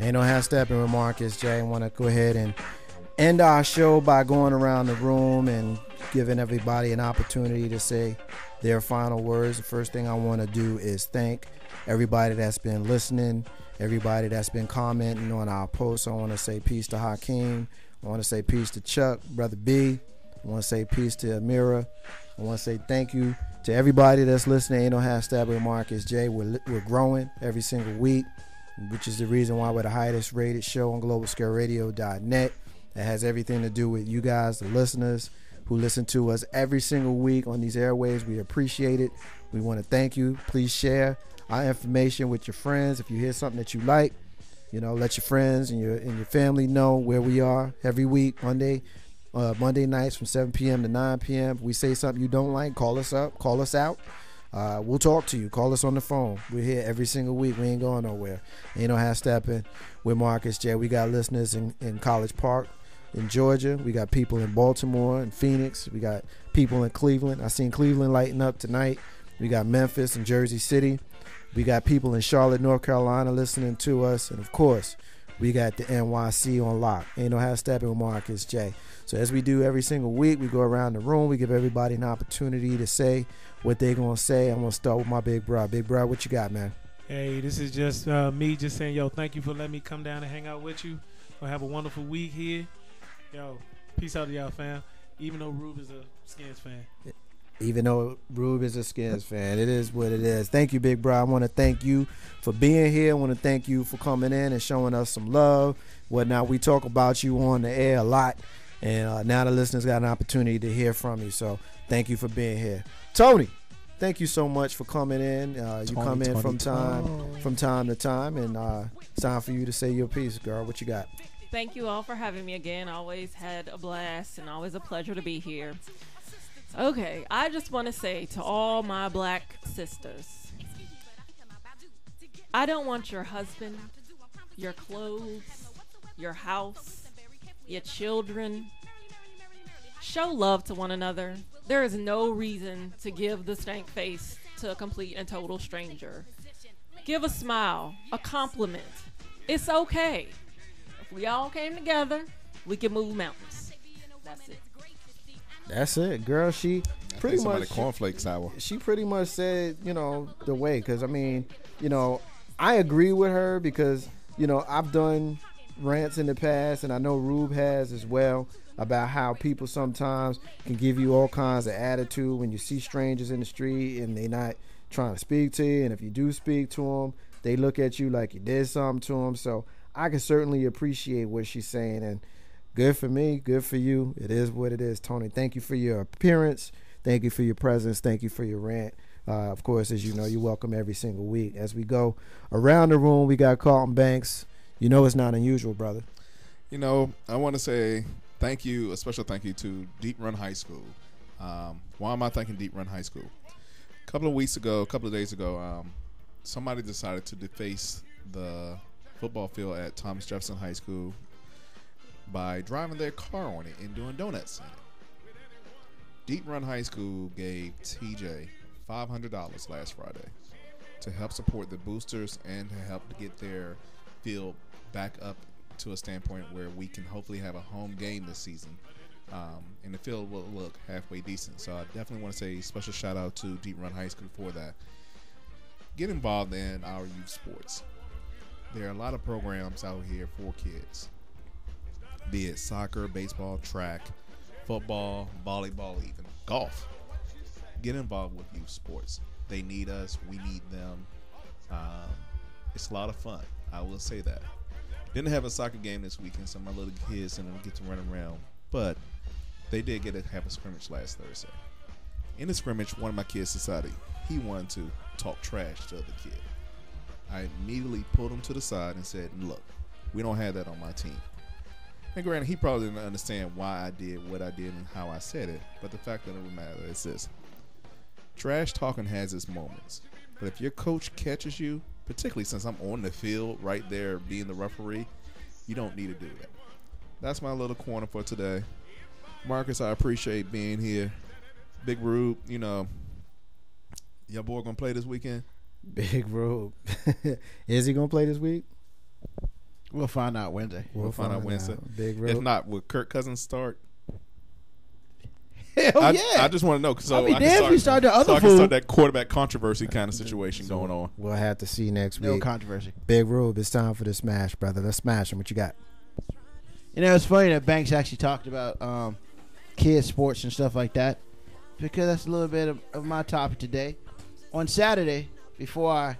Ain't no half stepping with Marcus J. I want to go ahead and end our show by going around the room and giving everybody an opportunity to say their final words. The first thing I want to do is thank everybody that's been listening, everybody that's been commenting on our posts. I want to say peace to Hakeem. I want to say peace to Chuck, Brother B. I want to say peace to Amira. I want to say thank you to everybody that's listening. Ain't no half stepping with Marcus J. We're growing every single week, which is the reason why we're the highest rated show on globalscaleradio.net. That has everything to do with you guys, the listeners who listen to us every single week on these airwaves. We appreciate it. We want to thank you. Please share our information with your friends. If you hear something that you like, let your friends and your family know where we are every week, Monday nights from 7 p.m. to 9 p.m. If we say something you don't like, call us up, call us out. We'll talk to you. Call us on the phone. We're here every single week. We ain't going nowhere. Ain't no half stepping with Marcus J. We got listeners in College Park, in Georgia. We got people in Baltimore and Phoenix. We got people in Cleveland. I seen Cleveland lighting up tonight. We got Memphis and Jersey City. We got people in Charlotte, North Carolina listening to us. And, of course, we got the NYC on lock. Ain't no half stepping with Marcus J. So as we do every single week, we go around the room. We give everybody an opportunity to say what they're going to say. I'm going to start with my big bro. Big bro, what you got, man? Hey, this is just me just saying, yo, thank you for letting me come down and hang out with you. We'll have a wonderful week here. Yo, peace out to y'all, fam. Even though Rube is a Skins fan. Even though Rube is a Skins fan, it is what it is. Thank you, big bro. I want to thank you for being here. I want to thank you for coming in and showing us some love. Whatnot. We talk about you on the air a lot. And now the listeners got an opportunity to hear from you. So thank you for being here. Tony, thank you so much for coming in. You come in from time to time. And it's time for you to say your piece, girl. What you got? Thank you all for having me again. Always had a blast and always a pleasure to be here. Okay, I just want to say to all my black sisters, I don't want your husband, your clothes, your house, your children. Show love to one another. There is no reason to give the stank face to a complete and total stranger. Give a smile, a compliment. It's okay. If we all came together, we can move mountains. That's it. That's it, girl. She pretty much cornflakes hour. She pretty much said, the way. Because I agree with her because I've done rants in the past, and I know Rube has as well, about how people sometimes can give you all kinds of attitude when you see strangers in the street and they not trying to speak to you, and if you do speak to them, they look at you like you did something to them. So I can certainly appreciate what she's saying, and good for me, good for you. It is what it is, Tony. Thank you for your appearance. Thank you for your presence. Thank you for your rant. Of course, as you know, you're welcome every single week. As we go around the room, we got Carlton Banks. It's not unusual, brother. I want to say thank you, a special thank you to Deep Run High School. Why am I thanking Deep Run High School? A couple of days ago, somebody decided to deface the football field at Thomas Jefferson High School by driving their car on it and doing donuts in it. Deep Run High School gave TJ $500 last Friday to help support the boosters and to help to get their field back up to a standpoint where we can hopefully have a home game this season, and the field will look halfway decent. So I definitely want to say a special shout out to Deep Run High School for that. Get involved in our youth sports. There are a lot of programs out here for kids, be it soccer, baseball, track, football, volleyball, even golf. Get involved with youth sports. They need us. We need them. It's a lot of fun. I will say that. Didn't have a soccer game this weekend, so my little kids didn't get to run around. But they did get to have a scrimmage last Thursday. In the scrimmage, one of my kids decided he wanted to talk trash to the other kid. I immediately pulled him to the side and said, look, we don't have that on my team. And granted, he probably didn't understand why I did what I did and how I said it. But the fact of the matter is this. Trash talking has its moments. But if your coach catches you, particularly since I'm on the field right there being the referee, you don't need to do that. That's my little corner for today. Marcus, I appreciate being here. Big Rube, your boy gonna play this weekend? Big Rube. Is he gonna play this week? We'll find out Wednesday. We'll find out Wednesday. Big If road. not, will Kirk Cousins start? Hell I just want to know because I'll be damned if you start the other I can fool. start that quarterback controversy kind of situation going on. We'll have to see next No week. controversy. Big Rube, it's time for the smash, brother. Let's smash him. What you got? You know, it's funny that Banks actually talked about kids sports and stuff like that, because that's a little bit of my topic today. On Saturday, before I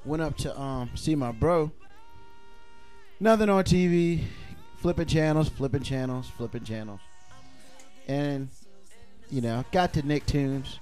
went up to see my bro, nothing on TV, flipping channels, and you know, got to Nicktoons,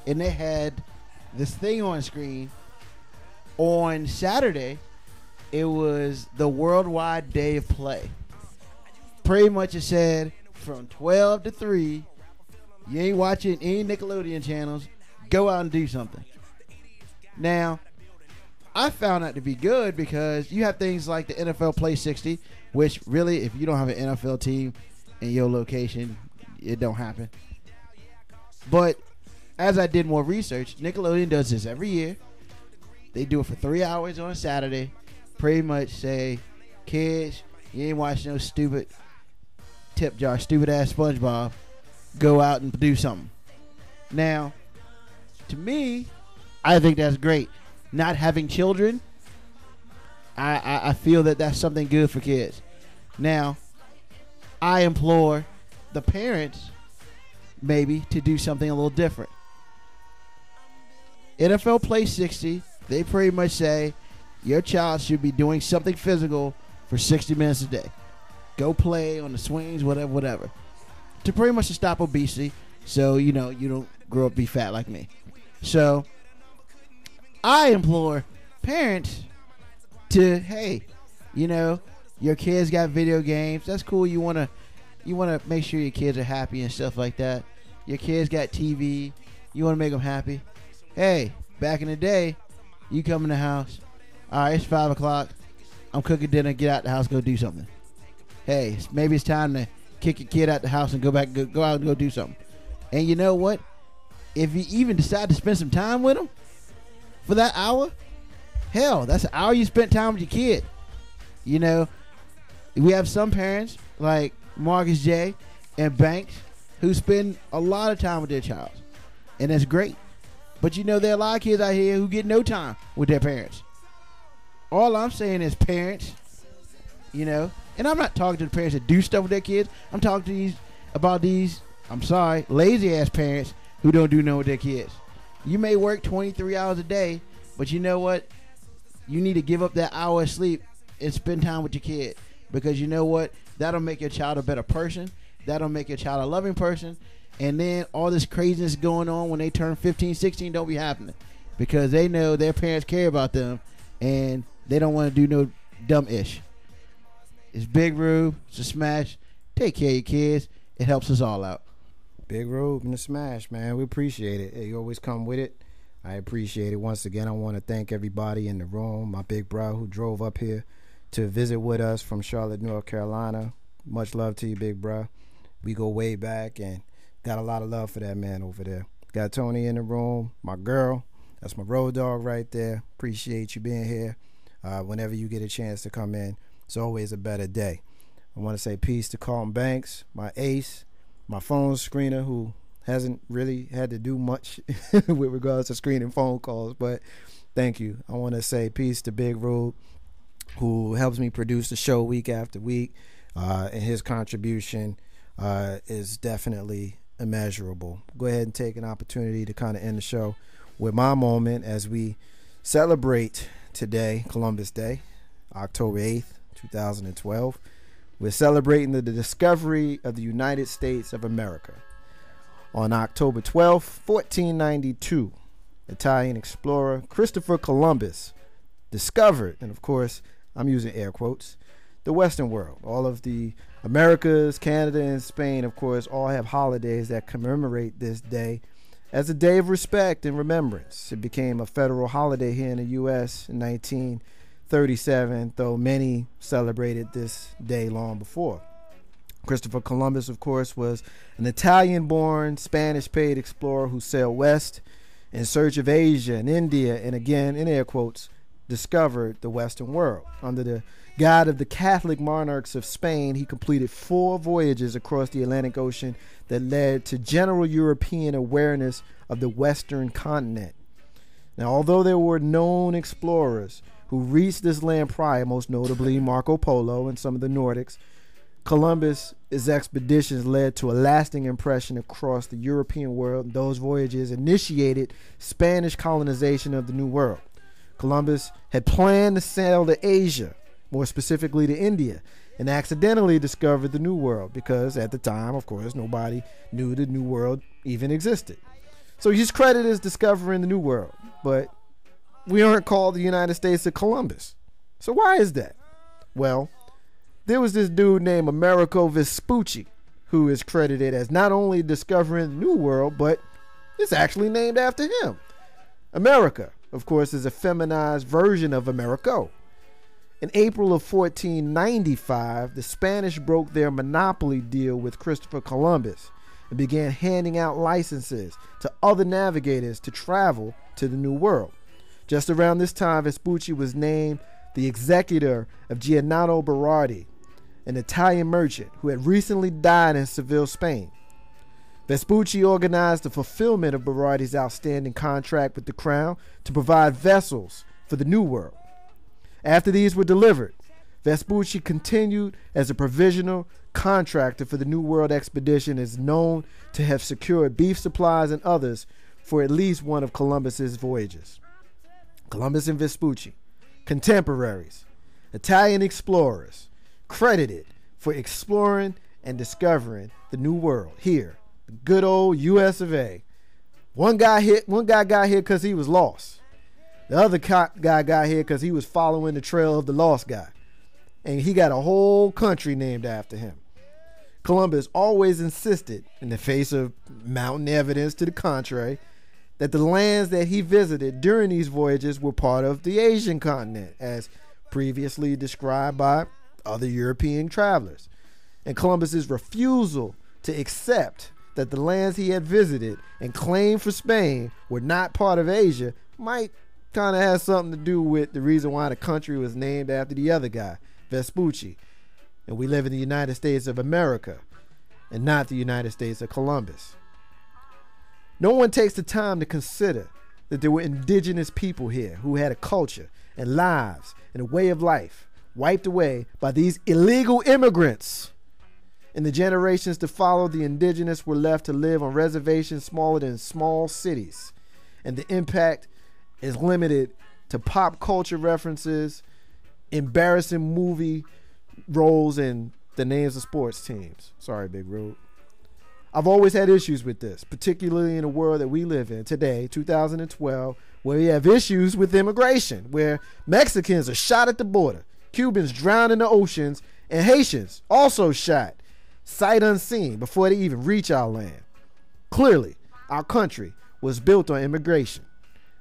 and they had this thing on screen. On Saturday, it was the Worldwide Day of Play. Pretty much it said from 12 to 3, you ain't watching any Nickelodeon channels, go out and do something. Now, I found that to be good because you have things like the NFL Play 60, which really, if you don't have an NFL team in your location, it don't happen. But as I did more research, Nickelodeon does this every year. They do it for 3 hours on a Saturday. Pretty much say, kids, you ain't watching no stupid tip jar, stupid ass SpongeBob. Go out and do something. Now, to me, I think that's great. Not having children, I feel that that's something good for kids. Now, I implore the parents maybe to do something a little different. NFL Play 60, they pretty much say your child should be doing something physical for 60 minutes a day. Go play on the swings, whatever. To pretty much to stop obesity, so you know you don't grow up be fat like me. So I implore parents to, hey, you know, your kids got video games. That's cool. You wanna make sure your kids are happy and stuff like that. Your kids got TV. You wanna make them happy. Hey, back in the day, you come in the house. All right, it's 5 o'clock. I'm cooking dinner. Get out the house. Go do something. Hey, maybe it's time to kick your kid out the house and go out and go do something. And you know what? If you even decide to spend some time with them for that hour, hell, that's an hour you spent time with your kid. You know, we have some parents like Marcus J. and Banks who spend a lot of time with their child, and that's great. But you know, there are a lot of kids out here who get no time with their parents. All I'm saying is, parents, you know, and I'm not talking to the parents that do stuff with their kids. I'm talking to these, I'm sorry, lazy ass parents who don't do nothing with their kids. You may work 23 hours a day, but you know what? You need to give up that hour of sleep and spend time with your kid, because you know what? That'll make your child a better person. That'll make your child a loving person. And then all this craziness going on when they turn 15, 16 don't be happening, because they know their parents care about them and they don't want to do no dumb ish. It's Big Rube. It's a smash. Take care of your kids. It helps us all out. Big Rube and the smash, man. We appreciate it. You always come with it. I appreciate it. Once again, I want to thank everybody in the room. My big bro who drove up here to visit with us from Charlotte, North Carolina. Much love to you, big bro. We go way back and got a lot of love for that man over there. Got Tony in the room, my girl. That's my road dog right there. Appreciate you being here. Whenever you get a chance to come in, it's always a better day. I want to say peace to Carlton Banks, my ace, my phone screener who hasn't really had to do much with regards to screening phone calls, but thank you. I want to say peace to Big Rube, who helps me produce the show week after week, and his contribution is definitely immeasurable. Go ahead and take an opportunity to kind of end the show with my moment as we celebrate today, Columbus Day, October 8th, 2012. We're celebrating the discovery of the United States of America. On October 12th, 1492, Italian explorer Christopher Columbus discovered, and of course, I'm using air quotes, the Western world. All of the Americas, Canada, and Spain, of course, all have holidays that commemorate this day as a day of respect and remembrance. It became a federal holiday here in the U.S. in 1937, though many celebrated this day long before. Christopher Columbus, of course, was an Italian-born, Spanish-paid explorer who sailed west in search of Asia and India, and again, in air quotes, discovered the Western world. Under the guide of the Catholic monarchs of Spain, he completed 4 voyages across the Atlantic Ocean that led to general European awareness of the Western continent. Now, although there were known explorers who reached this land prior, most notably Marco Polo and some of the Nordics, Columbus's expeditions led to a lasting impression across the European world. Those voyages initiated Spanish colonization of the New World. Columbus had planned to sail to Asia, more specifically to India, and accidentally discovered the New World because at the time, of course, nobody knew the New World even existed. So he's credited as discovering the New World, but we aren't called the United States of Columbus. So why is that? Well, there was this dude named Amerigo Vespucci who is credited as not only discovering the New World, but it's actually named after him. America, of course, is a feminized version of Americo. In April of 1495, the Spanish broke their monopoly deal with Christopher Columbus and began handing out licenses to other navigators to travel to the New World. Just around this time, Vespucci was named the executor of Giordano Berardi, an Italian merchant who had recently died in Seville, Spain. Vespucci organized the fulfillment of Berardi's outstanding contract with the crown to provide vessels for the New World. After these were delivered, Vespucci continued as a provisional contractor for the New World expedition, and is known to have secured beef supplies and others for at least one of Columbus's voyages. Columbus and Vespucci, contemporaries, Italian explorers, credited for exploring and discovering the New World here, the good old U.S. of A. One guy got here because he was lost. The other guy got here because he was following the trail of the lost guy, and he got a whole country named after him. Columbus always insisted, in the face of mountain evidence to the contrary, that the lands that he visited during these voyages were part of the Asian continent, as previously described by other European travelers. And Columbus's refusal to accept that the lands he had visited and claimed for Spain were not part of Asia might kind of have something to do with the reason why the country was named after the other guy, Vespucci, and we live in the United States of America and not the United States of Columbus. No one takes the time to consider that there were indigenous people here who had a culture and lives and a way of life wiped away by these illegal immigrants. In the generations to follow, the indigenous were left to live on reservations smaller than small cities, and the impact is limited to pop culture references, embarrassing movie roles, and the names of sports teams. Sorry, Big Road. I've always had issues with this, particularly in the world that we live in today, 2012, where we have issues with immigration, where Mexicans are shot at the border, Cubans drowned in the oceans, and Haitians also shot sight unseen before they even reach our land. Clearly, our country was built on immigration.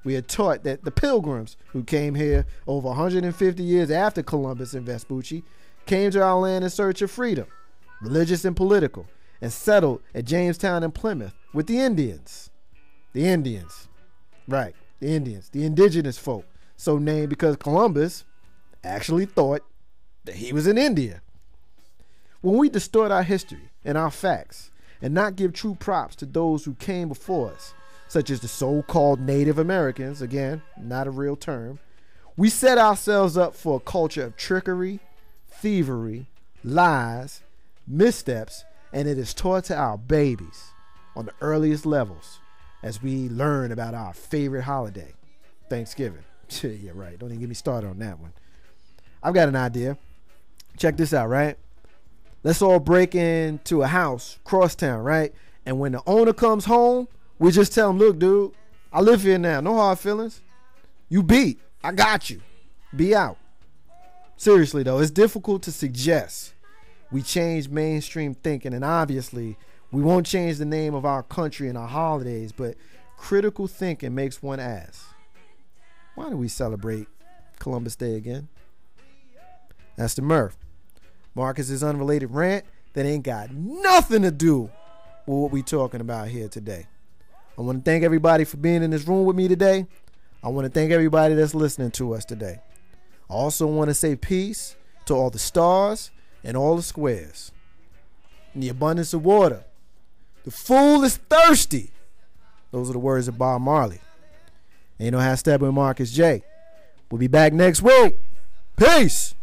We are taught that the Pilgrims, who came here over 150 years after Columbus and Vespucci, came to our land in search of freedom, religious and political, and settled at Jamestown and Plymouth with the Indians. The Indians. Right, the Indians, the indigenous folk, so named because Columbus actually thought that he was in India. When we distort our history and our facts and not give true props to those who came before us, such as the so-called Native Americans, again, not a real term, we set ourselves up for a culture of trickery, thievery, lies, missteps, and it is taught to our babies on the earliest levels as we learn about our favorite holiday, Thanksgiving. Yeah, right. Don't even get me started on that one. I've got an idea. Check this out, right? Let's all break into a house, crosstown, right? And when the owner comes home, we just tell him, look, dude, I live here now. No hard feelings. You beat. I got you. Be out. Seriously, though, it's difficult to suggest we change mainstream thinking, and obviously we won't change the name of our country and our holidays, but critical thinking makes one ask, why do we celebrate Columbus Day again? That's the Murph. Marcus's unrelated rant that ain't got nothing to do with what we talking about here today. I want to thank everybody for being in this room with me today. I want to thank everybody that's listening to us today. I also want to say peace to all the stars and all the squares. In the abundance of water, the fool is thirsty. Those are the words of Bob Marley. And you know how Steppin with Marcus J. We'll be back next week. Peace.